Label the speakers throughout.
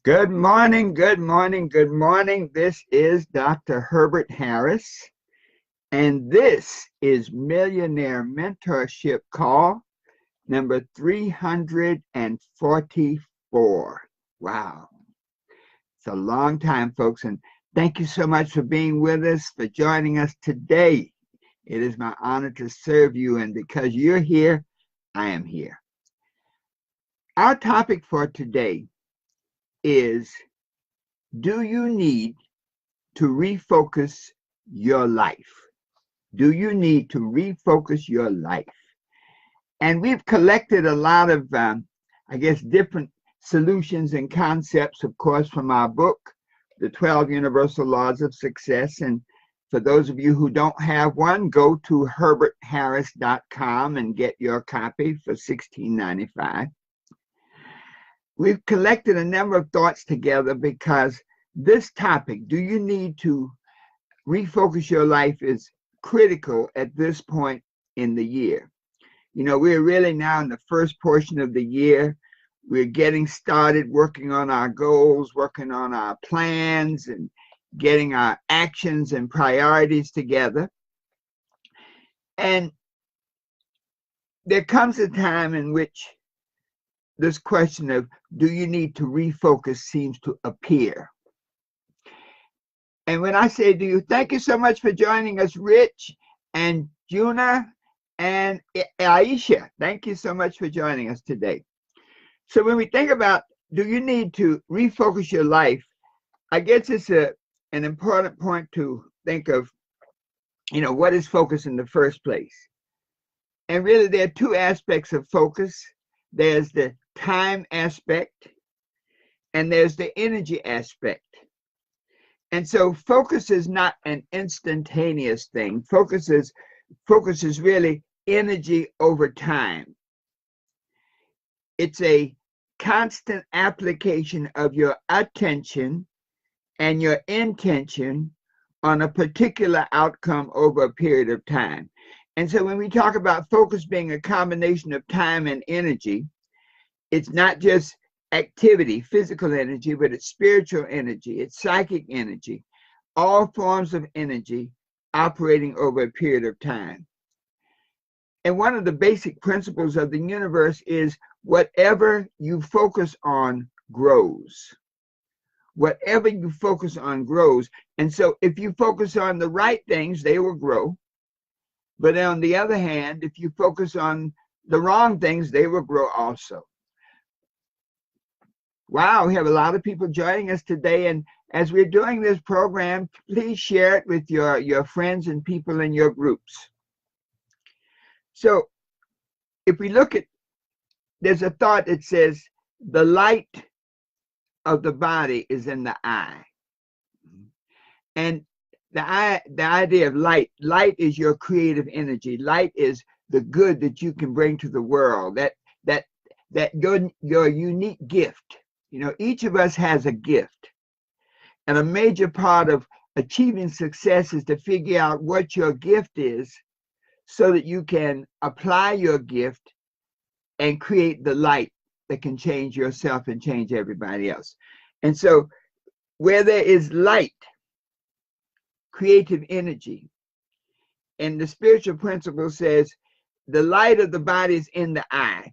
Speaker 1: Good morning, good morning, good morning. This is Dr. Herbert Harris, and this is Millionaire Mentorship Call number 344. Wow, it's a long time, folks, and thank you so much for being with us, for joining us today. It is my honor to serve you, and because you're here, I am here. Our topic for today is, do you need to refocus your life? Do you need to refocus your life? And we've collected a lot of, different solutions and concepts, of course, from our book, The 12 Universal Laws of Success. And for those of you who don't have one, go to herbertharris.com and get your copy for $16.95. We've collected a number of thoughts together because this topic, do you need to refocus your life, is critical at this point in the year. You know, we're really now in the first portion of the year. We're getting started working on our goals, working on our plans, and getting our actions and priorities together. And there comes a time in which this question of, do you need to refocus, seems to appear. And when I say do you, thank you so much for joining us, Rich and Juna and Aisha. Thank you so much for joining us today. So when we think about, do you need to refocus your life, I guess it's an important point to think of, what is focus in the first place? And really there are two aspects of focus. There's the time aspect and there's the energy aspect. And so focus is not an instantaneous thing. Focus is really energy over time. It's a constant application of your attention and your intention on a particular outcome over a period of time. And so when we talk about focus being a combination of time and energy, it's not just activity, physical energy, but it's spiritual energy, it's psychic energy, all forms of energy operating over a period of time. And one of the basic principles of the universe is whatever you focus on grows. Whatever you focus on grows. And so if you focus on the right things, they will grow. But on the other hand, if you focus on the wrong things, they will grow also. Wow, we have a lot of people joining us today. And as we're doing this program, please share it with your friends and people in your groups. So if we look at, there's a thought that says, the light of the body is in the eye. And the idea of light is your creative energy. Light is the good that you can bring to the world, that your unique gift. Each of us has a gift. And a major part of achieving success is to figure out what your gift is so that you can apply your gift and create the light that can change yourself and change everybody else. And so where there is light, creative energy, and the spiritual principle says the light of the body is in the eye.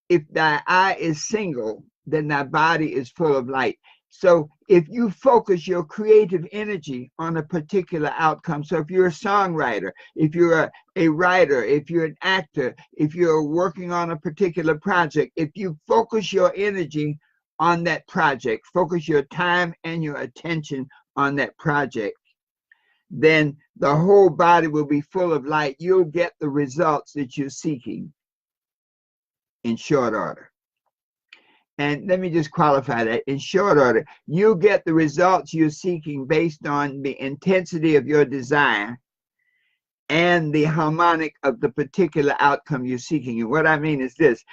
Speaker 1: If thy eye is single, then thy body is full of light. So if you focus your creative energy on a particular outcome, so if you're a songwriter, if you're a writer, if you're an actor, if you're working on a particular project, if you focus your energy on that project, focus your time and your attention on that project, then the whole body will be full of light. You'll get the results that you're seeking in short order. And let me just qualify that. In short order, you get the results you're seeking based on the intensity of your desire and the harmonic of the particular outcome you're seeking. And what I mean is this: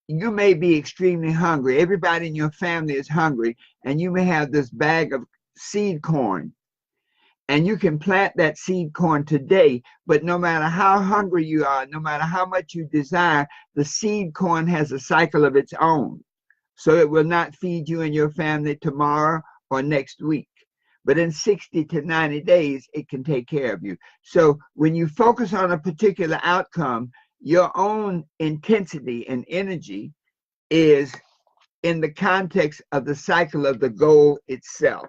Speaker 1: you may be extremely hungry. Everybody in your family is hungry, and you may have this bag of seed corn. And you can plant that seed corn today, but no matter how hungry you are, no matter how much you desire, the seed corn has a cycle of its own. So it will not feed you and your family tomorrow or next week. But in 60 to 90 days, it can take care of you. So when you focus on a particular outcome, your own intensity and energy is in the context of the cycle of the goal itself.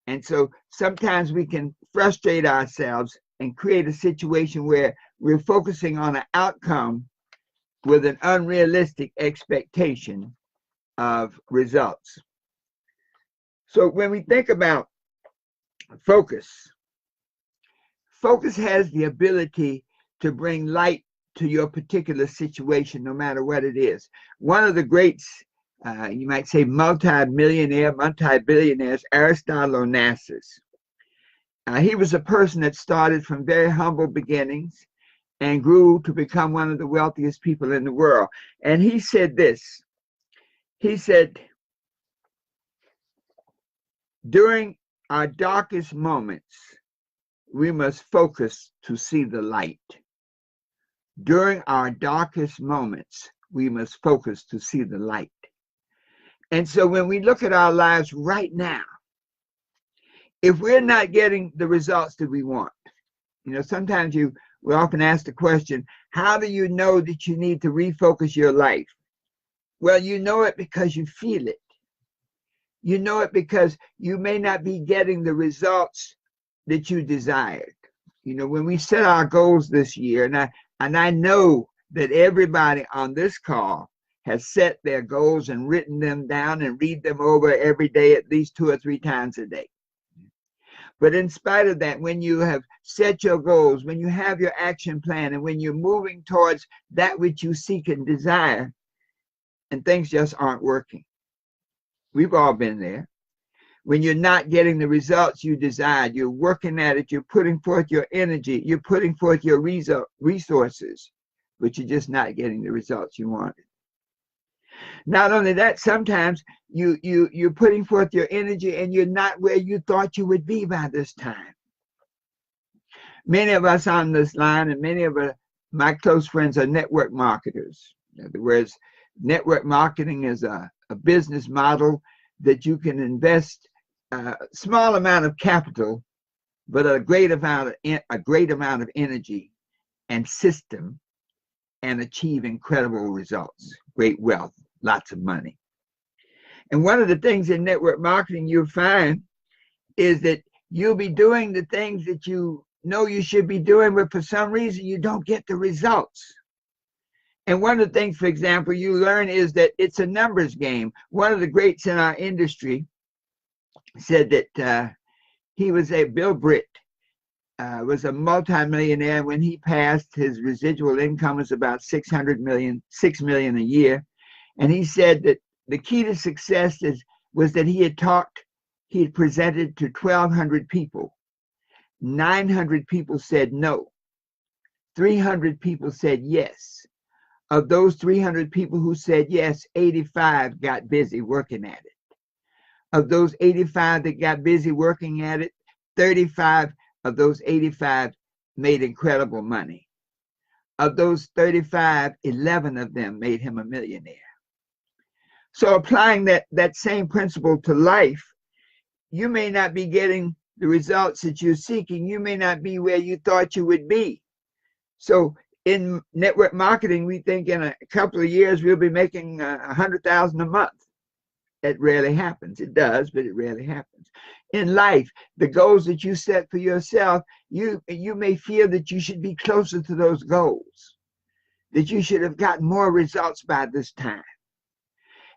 Speaker 1: And so sometimes we can frustrate ourselves and create a situation where we're focusing on an outcome with an unrealistic expectation of results. So when we think about focus, focus has the ability to bring light to your particular situation, no matter what it is. One of the greats, you might say multi-millionaire, multi-billionaires, Aristotle Onassis. He was a person that started from very humble beginnings and grew to become one of the wealthiest people in the world. And he said this, he said, during our darkest moments, we must focus to see the light. During our darkest moments, we must focus to see the light. And so when we look at our lives right now, if we're not getting the results that we want, sometimes we often ask the question, how do you know that you need to refocus your life? Well, you know it because you feel it. You know it because you may not be getting the results that you desired. When we set our goals this year, and I know that everybody on this call has set their goals and written them down and read them over every day at least 2 or 3 times a day. But in spite of that, when you have set your goals, when you have your action plan, and when you're moving towards that which you seek and desire, and things just aren't working. We've all been there. When you're not getting the results you desired, you're working at it, you're putting forth your energy, you're putting forth your resources, but you're just not getting the results you wanted. Not only that, sometimes you're putting forth your energy and you're not where you thought you would be by this time. Many of us on this line and many of my close friends are network marketers. In other words, network marketing is a business model that you can invest a small amount of capital, but a great amount of energy and system, and achieve incredible results, great wealth, lots of money. And one of the things in network marketing you'll find is that you'll be doing the things that you know you should be doing, but for some reason you don't get the results. And one of the things, for example, you learn is that it's a numbers game. One of the greats in our industry said that Bill Britt was a multimillionaire. When he passed, his residual income was about $6 million a year. And he said that the key to success was that he had presented to 1,200 people. 900 people said no. 300 people said yes. Of those 300 people who said yes, 85 got busy working at it. Of those 85 that got busy working at it, 35 of those 85 made incredible money. Of those 35, 11 of them made him a millionaire. So applying that same principle to life, you may not be getting the results that you're seeking. You may not be where you thought you would be. So in network marketing, we think in a couple of years, we'll be making $100,000 a month. It rarely happens. It does, but it rarely happens. In life, the goals that you set for yourself, you may feel that you should be closer to those goals, that you should have gotten more results by this time.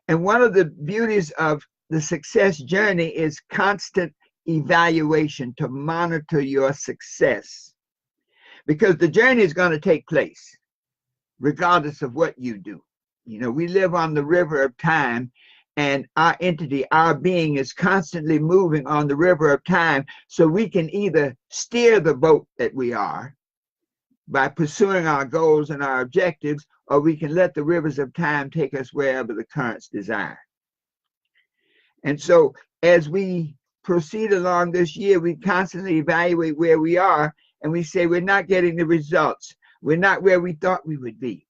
Speaker 1: And one of the beauties of the success journey is constant evaluation to monitor your success. Because the journey is going to take place regardless of what you do. We live on the river of time, and our entity, our being, is constantly moving on the river of time. So we can either steer the boat that we are by pursuing our goals and our objectives, or we can let the rivers of time take us wherever the currents desire. And so as we proceed along this year, we constantly evaluate where we are, and we say we're not getting the results. We're not where we thought we would be.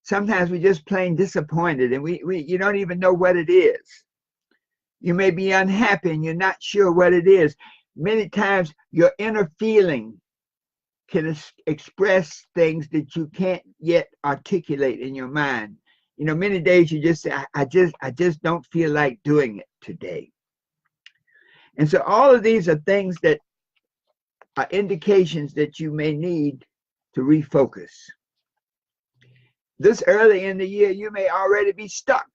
Speaker 1: sometimes we're just plain disappointed, and you don't even know what it is. You may be unhappy and you're not sure what it is. Many times your inner feeling can express things that you can't yet articulate in your mind. You know, many days you just say, I just don't feel like doing it today. And so all of these are things that are indications that you may need to refocus. This early in the year, you may already be stuck.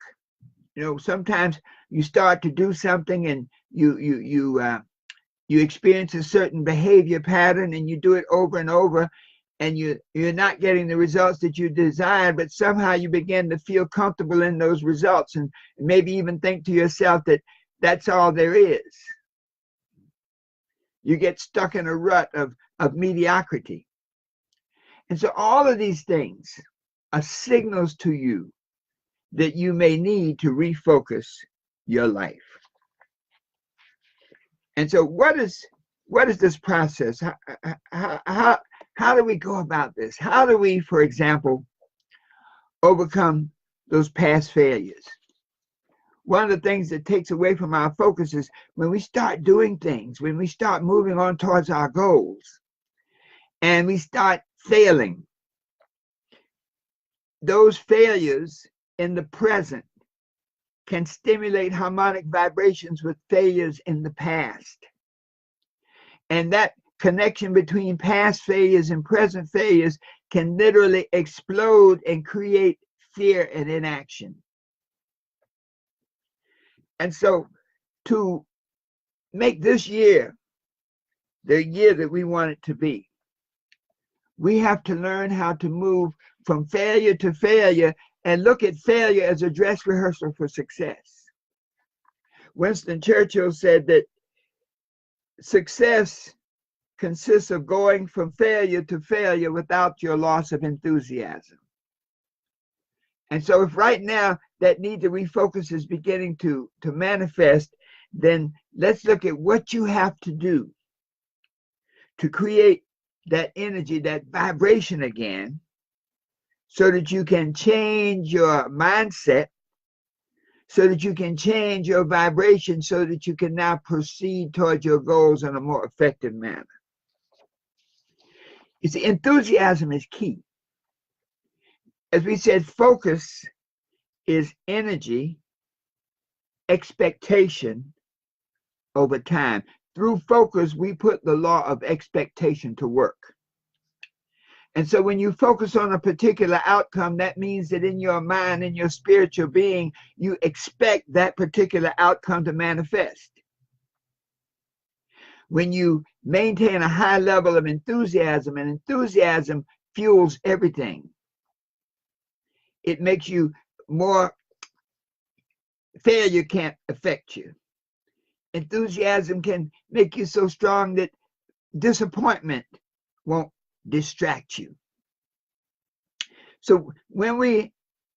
Speaker 1: You know, sometimes you start to do something and you experience a certain behavior pattern, and you do it over and over, and you're not getting the results that you desired, but somehow you begin to feel comfortable in those results, and maybe even think to yourself that that's all there is. You get stuck in a rut of mediocrity. And so all of these things are signals to you that you may need to refocus your life. And so what is this process? How do we go about this? How do we, for example, overcome those past failures? One of the things that takes away from our focus is when we start doing things, when we start moving on towards our goals, and we start failing. Those failures in the present can stimulate harmonic vibrations with failures in the past. And that connection between past failures and present failures can literally explode and create fear and inaction. And so to make this year the year that we want it to be, we have to learn how to move from failure to failure and look at failure as a dress rehearsal for success. Winston Churchill said that success consists of going from failure to failure without your loss of enthusiasm. And so if right now that need to refocus is beginning to manifest, then let's look at what you have to do to create that energy, that vibration again, so that you can change your mindset, so that you can change your vibration, so that you can now proceed toward your goals in a more effective manner. You see, enthusiasm is key. As we said, focus is energy, expectation over time. Through focus, we put the law of expectation to work. And so when you focus on a particular outcome, that means that in your mind, in your spiritual being, you expect that particular outcome to manifest. When you maintain a high level of enthusiasm, and enthusiasm fuels everything. It makes you more, failure can't affect you. Enthusiasm can make you so strong that disappointment won't distract you. So when we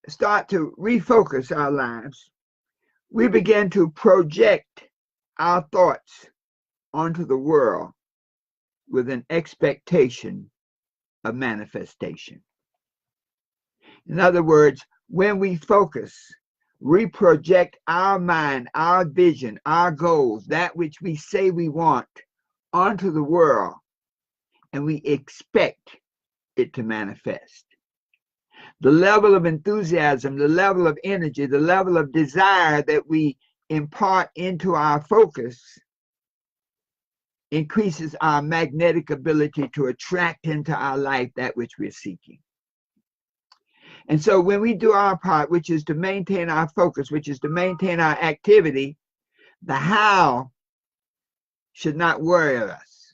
Speaker 1: start to refocus our lives, we begin to project our thoughts onto the world with an expectation of manifestation. In other words, when we focus, we project our mind, our vision, our goals, that which we say we want, onto the world, and we expect it to manifest. The level of enthusiasm, the level of energy, the level of desire that we impart into our focus increases our magnetic ability to attract into our life that which we're seeking. And so when we do our part, which is to maintain our focus, which is to maintain our activity, the how should not worry us,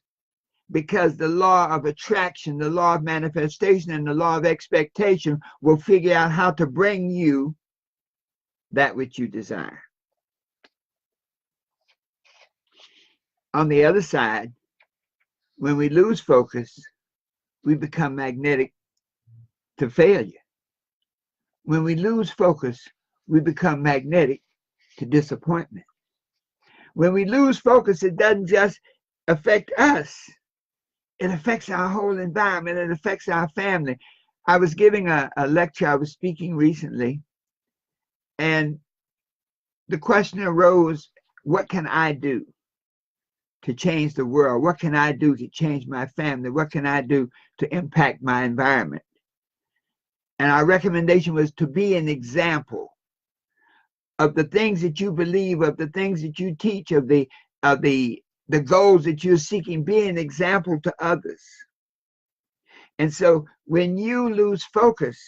Speaker 1: because the law of attraction, the law of manifestation, and the law of expectation will figure out how to bring you that which you desire. On the other side, when we lose focus, we become magnetic to failure. When we lose focus, we become magnetic to disappointment. When we lose focus, it doesn't just affect us. It affects our whole environment. It affects our family. I was giving a lecture, I was speaking recently, and the question arose, what can I do to change the world? What can I do to change my family? What can I do to impact my environment? And our recommendation was to be an example of the things that you believe, of the things that you teach, of the goals that you're seeking. Be an example to others. And so when you lose focus,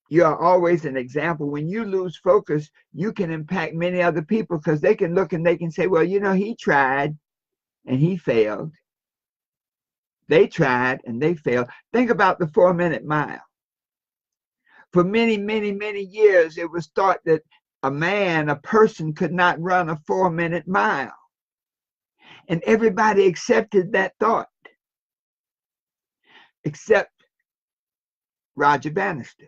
Speaker 1: you are always an example. When you lose focus, you can impact many other people, because they can look and they can say, well, you know, he tried and he failed. They tried and they failed. Think about the 4-minute mile. For many, many, many years, it was thought that a person could not run a 4-minute mile. And everybody accepted that thought, except Roger Bannister.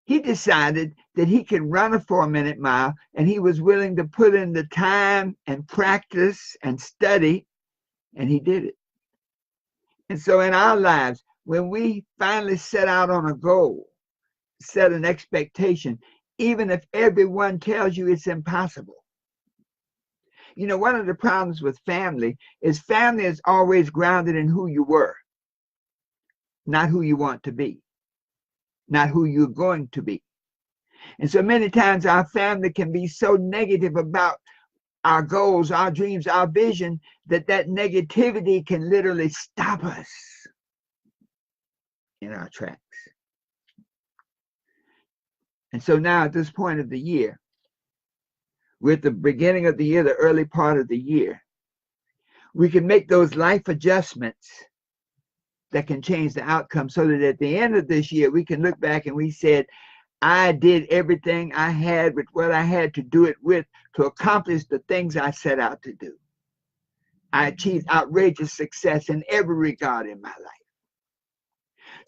Speaker 1: He decided that he could run a 4-minute mile, and he was willing to put in the time and practice and study, and he did it. And so in our lives, when we finally set out on a goal, set an expectation, even if everyone tells you it's impossible. You know, one of the problems with family is always grounded in who you were, not who you want to be, not who you're going to be. And so many times our family can be so negative about our goals, our dreams, our vision, that negativity can literally stop us in our tracks. And so now at this point of the year, we're at the beginning of the year, the early part of the year, we can make those life adjustments that can change the outcome, so that at the end of this year, we can look back and we said, I did everything I had with what I had to do it with to accomplish the things I set out to do. I achieved outrageous success in every regard in my life.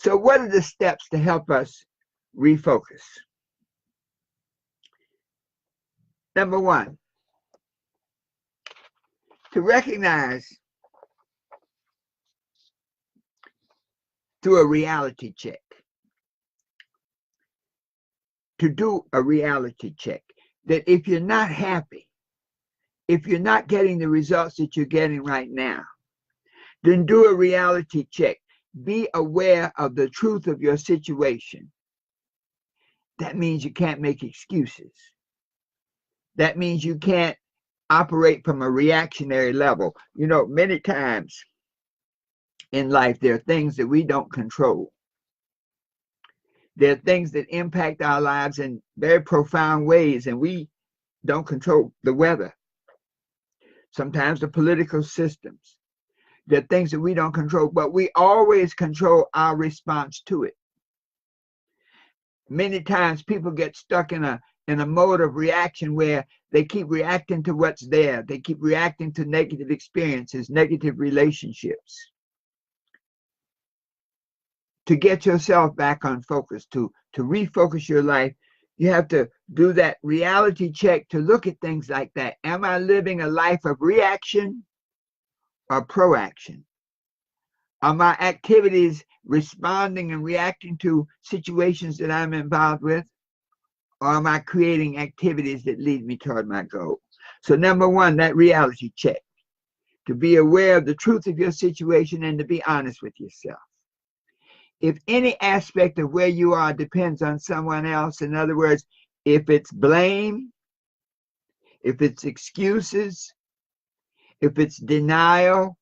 Speaker 1: So what are the steps to help us refocus? Number one, to recognize through a reality check. To do a reality check, that if you're not happy, if you're not getting the results that you're getting right now, then do a reality check. Be aware of the truth of your situation. That means you can't make excuses. That means you can't operate from a reactionary level. You know, many times in life, there are things that we don't control. There are things that impact our lives in very profound ways, and we don't control the weather. Sometimes the political systems. There are things that we don't control, but we always control our response to it. Many times people get stuck in a mode of reaction where they keep reacting to what's there. They keep reacting to negative experiences, negative relationships. To get yourself back on focus, to refocus your life, you have to do that reality check to look at things like that. Am I living a life of reaction or proaction? Are my activities responding and reacting to situations that I'm involved with? Or am I creating activities that lead me toward my goal? So number one, that reality check. To be aware of the truth of your situation and to be honest with yourself. If any aspect of where you are depends on someone else, in other words, if it's blame, if it's excuses, if it's denial,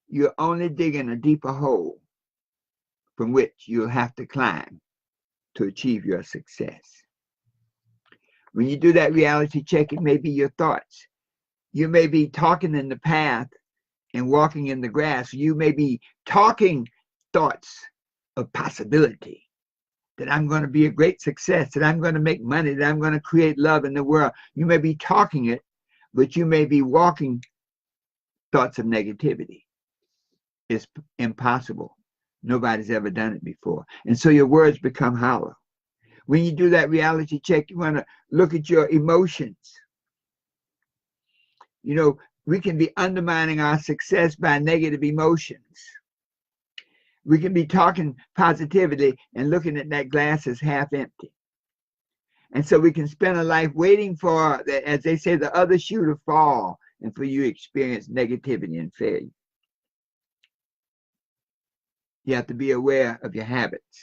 Speaker 1: you're only digging a deeper hole from which you'll have to climb to achieve your success. When you do that reality check, it may be your thoughts. You may be talking in the path and walking in the grass. You may be talking thoughts of possibility, that I'm going to be a great success, that I'm going to make money, that I'm going to create love in the world. You may be talking it, but you may be walking thoughts of negativity. It's impossible. Nobody's ever done it before. And so your words become hollow. When you do that reality check, you want to look at your emotions. You know, we can be undermining our success by negative emotions. We can be talking positively and looking at that glass as half empty. And so we can spend a life waiting for, as they say, the other shoe to fall and for you to experience negativity and failure. You have to be aware of your habits.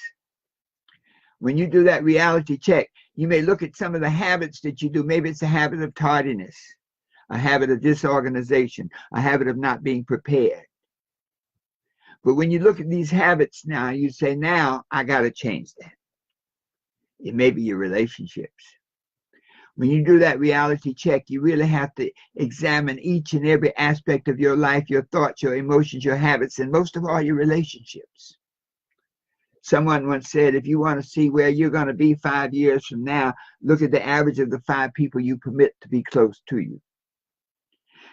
Speaker 1: When you do that reality check, you may look at some of the habits that you do. Maybe it's a habit of tardiness, a habit of disorganization, a habit of not being prepared. But when you look at these habits now, you say, now I got to change that. It may be your relationships. When you do that reality check, you really have to examine each and every aspect of your life, your thoughts, your emotions, your habits, and most of all, your relationships. Someone once said, if you want to see where you're going to be 5 years from now, look at the average of the 5 people you permit to be close to you.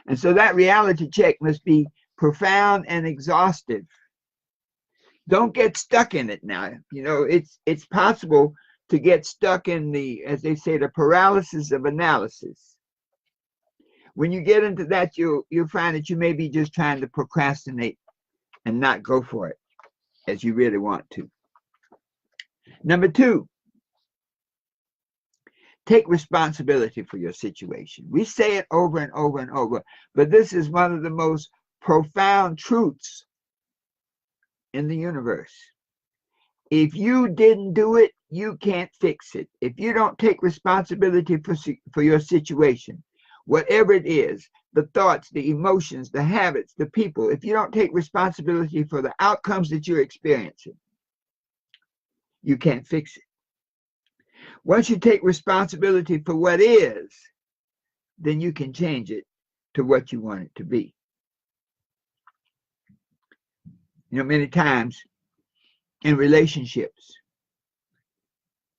Speaker 1: And so that reality check must be profound and exhaustive. Don't get stuck in it now. You know, it's possible to get stuck in the, as they say, the paralysis of analysis. When you get into that, you'll find that you may be just trying to procrastinate and not go for it as you really want to. Number 2, take responsibility for your situation. We say it over and over and over, but this is one of the most profound truths in the universe. If you didn't do it, you can't fix it. If you don't take responsibility for your situation, whatever it is, the thoughts, the emotions, the habits, the people, if you don't take responsibility for the outcomes that you're experiencing, you can't fix it. Once you take responsibility for what is, then you can change it to what you want it to be. You know, many times in relationships,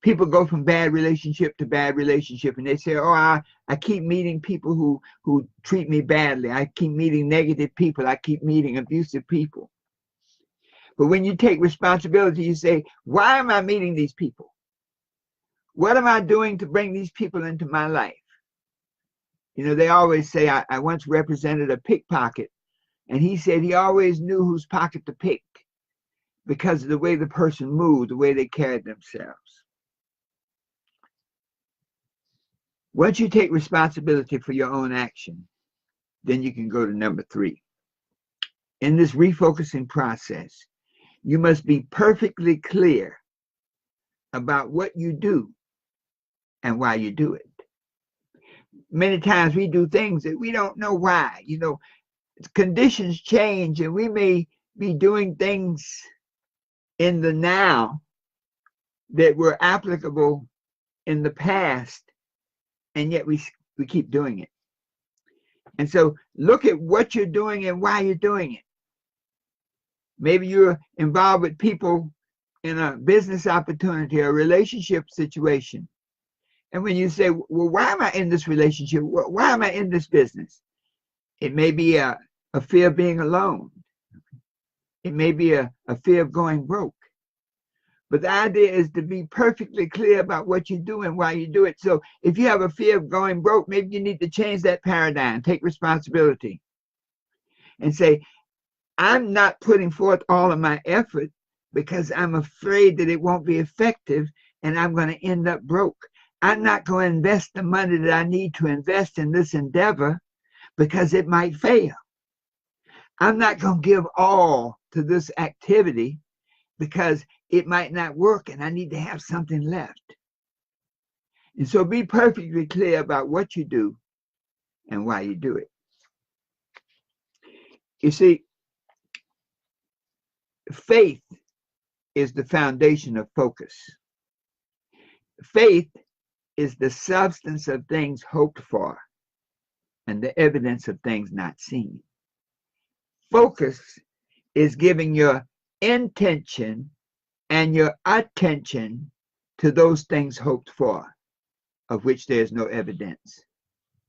Speaker 1: people go from bad relationship to bad relationship, and they say, oh, I keep meeting people who treat me badly. I keep meeting negative people. I keep meeting abusive people. But when you take responsibility, you say, why am I meeting these people? What am I doing to bring these people into my life? You know, they always say, I once represented a pickpocket, and he said he always knew whose pocket to pick because of the way the person moved, the way they carried themselves. Once you take responsibility for your own action, then you can go to number 3. In this refocusing process, you must be perfectly clear about what you do and why you do it. Many times we do things that we don't know why. You know, conditions change, and we may be doing things in the now that were applicable in the past, and yet we keep doing it. And so look at what you're doing and why you're doing it. Maybe you're involved with people in a business opportunity or a relationship situation. And when you say, well, why am I in this relationship? Why am I in this business? It may be a fear of being alone. It may be a fear of going broke. But the idea is to be perfectly clear about what you do and why you do it. So if you have a fear of going broke, maybe you need to change that paradigm, take responsibility, and say, I'm not putting forth all of my effort because I'm afraid that it won't be effective and I'm going to end up broke. I'm not going to invest the money that I need to invest in this endeavor because it might fail. I'm not going to give all to this activity because it might not work and I need to have something left. And so be perfectly clear about what you do and why you do it. You see, faith is the foundation of focus. Faith is the substance of things hoped for and the evidence of things not seen. Focus is giving your intention and your attention to those things hoped for, of which there is no evidence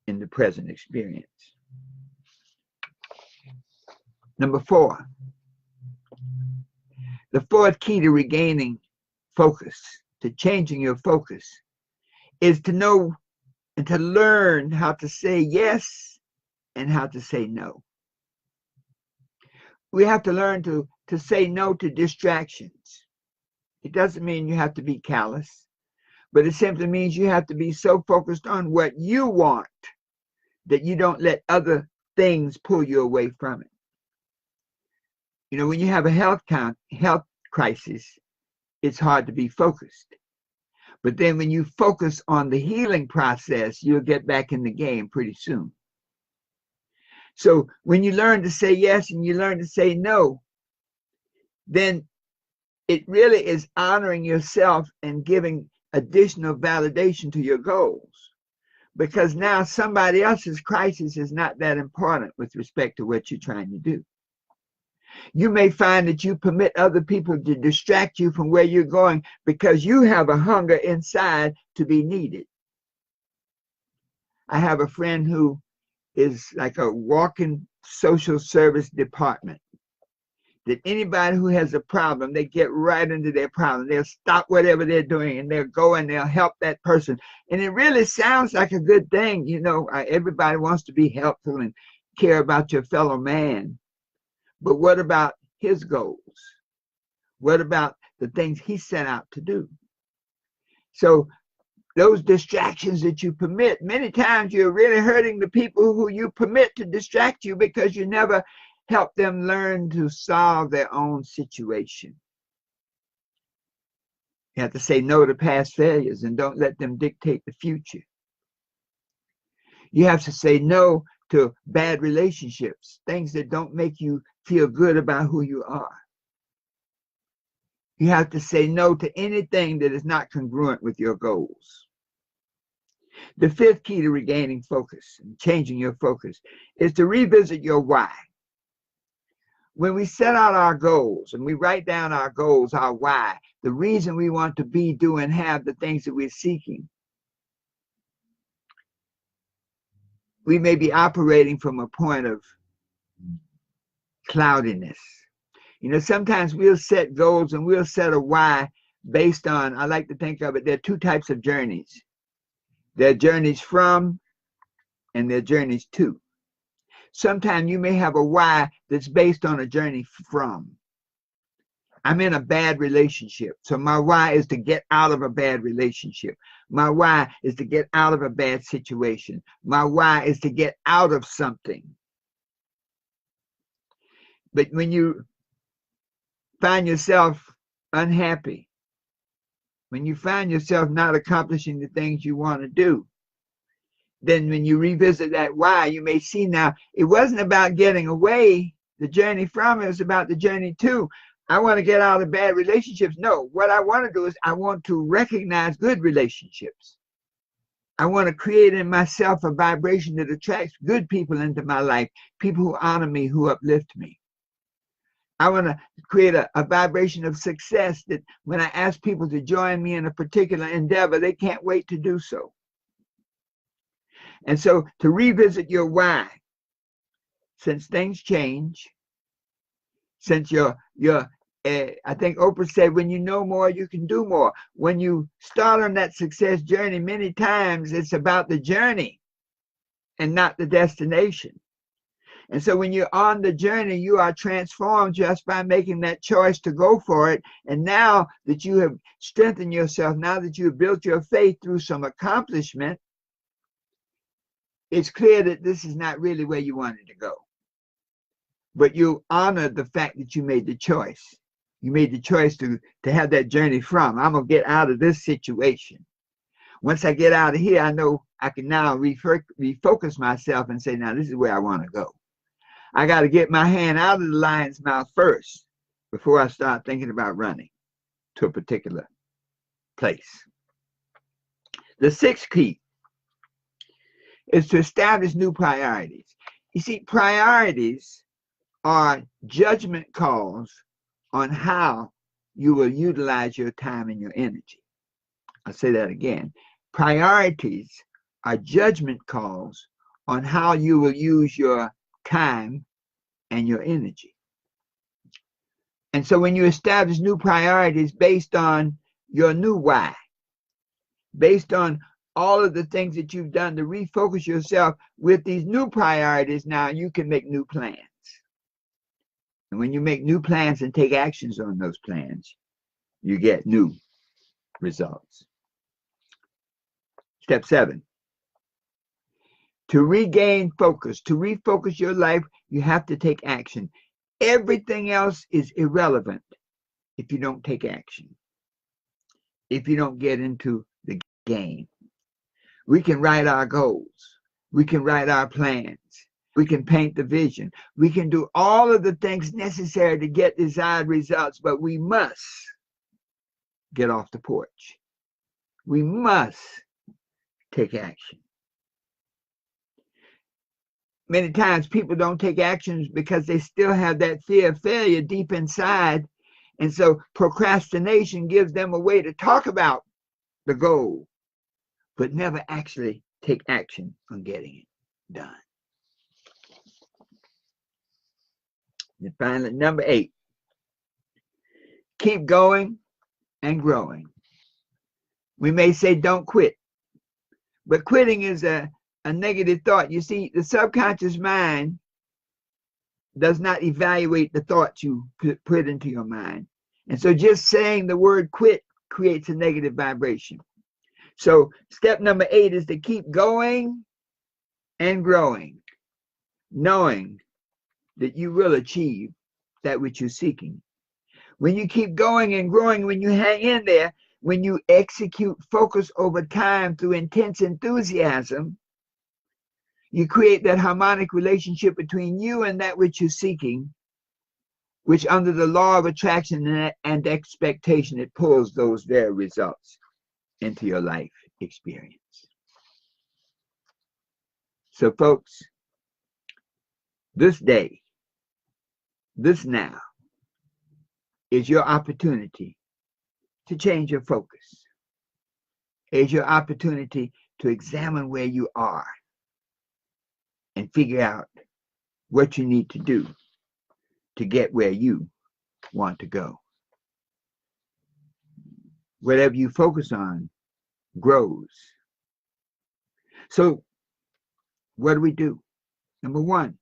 Speaker 1: in the present experience. Number 4, the 4th key to regaining focus, to changing your focus, is to know and to learn how to say yes and how to say no. We have to learn to to say no to distractions. It doesn't mean you have to be callous, but it simply means you have to be so focused on what you want that you don't let other things pull you away from it. You know, when you have a health crisis, it's hard to be focused. But then when you focus on the healing process, you'll get back in the game pretty soon. So when you learn to say yes and you learn to say no, then it really is honoring yourself and giving additional validation to your goals. Because now somebody else's crisis is not that important with respect to what you're trying to do. You may find that you permit other people to distract you from where you're going because you have a hunger inside to be needed. I have a friend who is like a walking social service department. That anybody who has a problem, they get right into their problem. They'll stop whatever they're doing and they'll go and they'll help that person. And it really sounds like a good thing. You know, everybody wants to be helpful and care about your fellow man. But what about his goals? What about the things he set out to do? So those distractions that you permit, many times you're really hurting the people who you permit to distract you because you never help them learn to solve their own situation. You have to say no to past failures and don't let them dictate the future. You have to say no to bad relationships, things that don't make you feel good about who you are. You have to say no to anything that is not congruent with your goals. The fifth key to regaining focus and changing your focus is to revisit your why. When we set out our goals and we write down our goals, our why, the reason we want to be, do, and have the things that we're seeking, we may be operating from a point of cloudiness. You know, sometimes we'll set goals and we'll set a why based on, I like to think of it, there are two types of journeys. There are journeys from and there are journeys to. Sometimes you may have a why that's based on a journey from. I'm in a bad relationship, so my why is to get out of a bad relationship. My why is to get out of a bad situation. My why is to get out of something. But when you find yourself unhappy, when you find yourself not accomplishing the things you want to do, then when you revisit that why, you may see now it wasn't about getting away, the journey from, it was about the journey to. I want to get out of bad relationships. No, what I want to do is I want to recognize good relationships. I want to create in myself a vibration that attracts good people into my life, people who honor me, who uplift me. I want to create a vibration of success that when I ask people to join me in a particular endeavor, they can't wait to do so. And so to revisit your why, since things change, since I think Oprah said, when you know more, you can do more. When you start on that success journey, many times it's about the journey and not the destination. And so when you're on the journey, you are transformed just by making that choice to go for it. And now that you have strengthened yourself, now that you have built your faith through some accomplishment, it's clear that this is not really where you wanted to go. But you honor the fact that you made the choice. You made the choice to have that journey from, I'm going to get out of this situation. Once I get out of here, I know I can now refocus myself and say, now this is where I want to go. I got to get my hand out of the lion's mouth first before I start thinking about running to a particular place. The sixth key is to establish new priorities. You see, priorities are judgment calls on how you will utilize your time and your energy. I'll say that again. Priorities are judgment calls on how you will use your time and your energy. And so when you establish new priorities based on your new why, based on all of the things that you've done to refocus yourself with these new priorities, now you can make new plans. And when you make new plans and take actions on those plans, you get new results. Step 7. To regain focus, to refocus your life, you have to take action. Everything else is irrelevant if you don't take action, if you don't get into the game. We can write our goals. We can write our plans. We can paint the vision. We can do all of the things necessary to get desired results, but we must get off the porch. We must take action. Many times people don't take actions because they still have that fear of failure deep inside. And so procrastination gives them a way to talk about the goal, but never actually take action on getting it done. And finally, number 8, keep going and growing. We may say don't quit, but quitting is a negative thought. You see, the subconscious mind does not evaluate the thoughts you put into your mind. And so just saying the word quit creates a negative vibration. So step number 8 is to keep going and growing, knowing that you will achieve that which you're seeking. When you keep going and growing, when you hang in there, when you execute focus over time through intense enthusiasm, you create that harmonic relationship between you and that which you're seeking, which under the law of attraction and expectation, it pulls those very results into your life experience. So folks, this day, this now, is your opportunity to change your focus. Is your opportunity to examine where you are and figure out what you need to do to get where you want to go. Whatever you focus on grows. So what do? Number 1,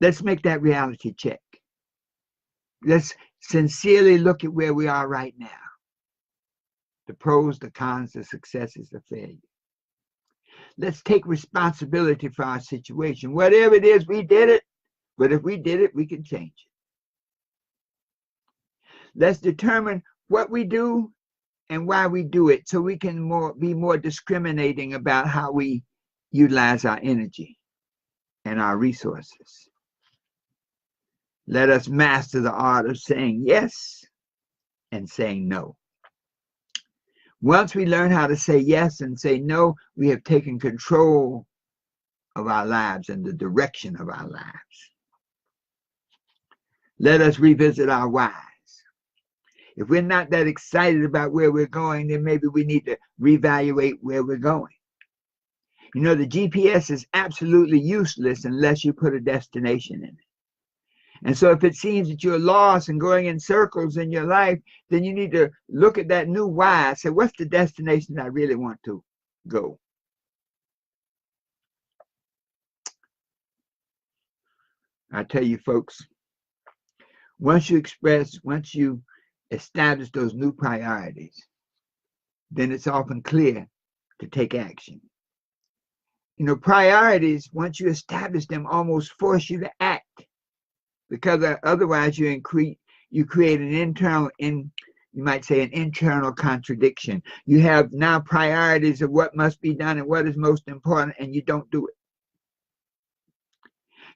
Speaker 1: let's make that reality check. Let's sincerely look at where we are right now. The pros, the cons, the successes, the failures. Let's take responsibility for our situation. Whatever it is, we did it. But if we did it, we can change it. Let's determine what we do and why we do it so we can be more discriminating about how we utilize our energy and our resources. Let us master the art of saying yes and saying no. Once we learn how to say yes and say no, we have taken control of our lives and the direction of our lives. Let us revisit our whys. If we're not that excited about where we're going, then maybe we need to reevaluate where we're going. You know, the GPS is absolutely useless unless you put a destination in it. And so if it seems that you're lost and going in circles in your life, then you need to look at that new why. Say, what's the destination I really want to go? I tell you, folks, once you establish those new priorities, then it's often clear to take action. You know, priorities, once you establish them, almost force you to act, because otherwise you create an internal, you might say, an internal contradiction. You have now priorities of what must be done and what is most important, and you don't do it.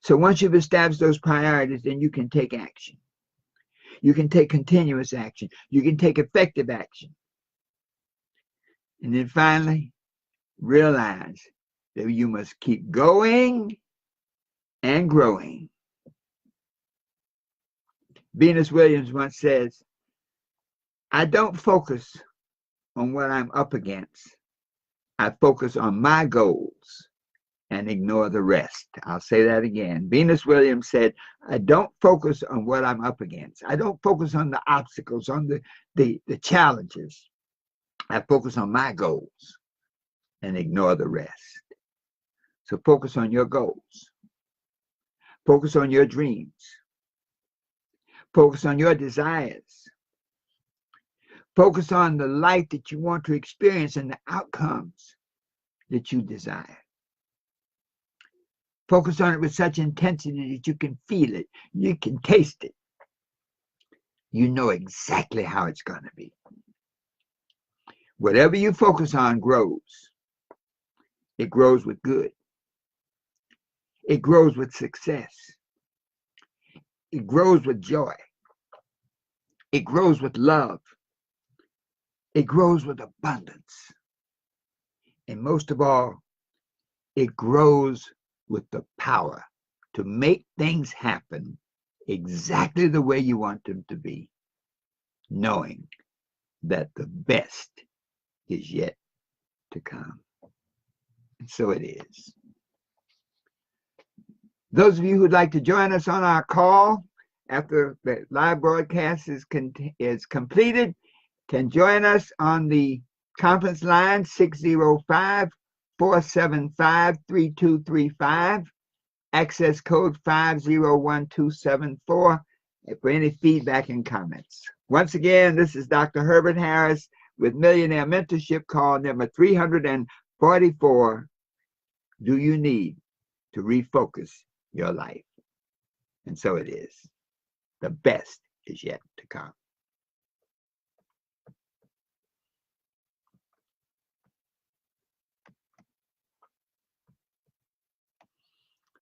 Speaker 1: So once you've established those priorities, then you can take action. You can take continuous action. You can take effective action. And then finally, realize that you must keep going and growing. Venus Williams once says, I don't focus on what I'm up against. I focus on my goals and ignore the rest. I'll say that again. Venus Williams said, I don't focus on what I'm up against. I don't focus on the obstacles, on the challenges. I focus on my goals and ignore the rest. So focus on your goals. Focus on your dreams. Focus on your desires. Focus on the life that you want to experience and the outcomes that you desire. Focus on it with such intensity that you can feel it. You can taste it. You know exactly how it's going to be. Whatever you focus on grows. It grows with good. It grows with success. It grows with joy. It grows with love. It grows with abundance. And most of all, it grows with the power to make things happen exactly the way you want them to be, knowing that the best is yet to come. And so it is. Those of you who'd like to join us on our call after the live broadcast is completed can join us on the conference line 605-475-3235, access code 501274 for any feedback and comments. Once again, this is Dr. Herbert Harris with Millionaire Mentorship call number 344. Do you need to refocus your life? And so it is. The best is yet to come.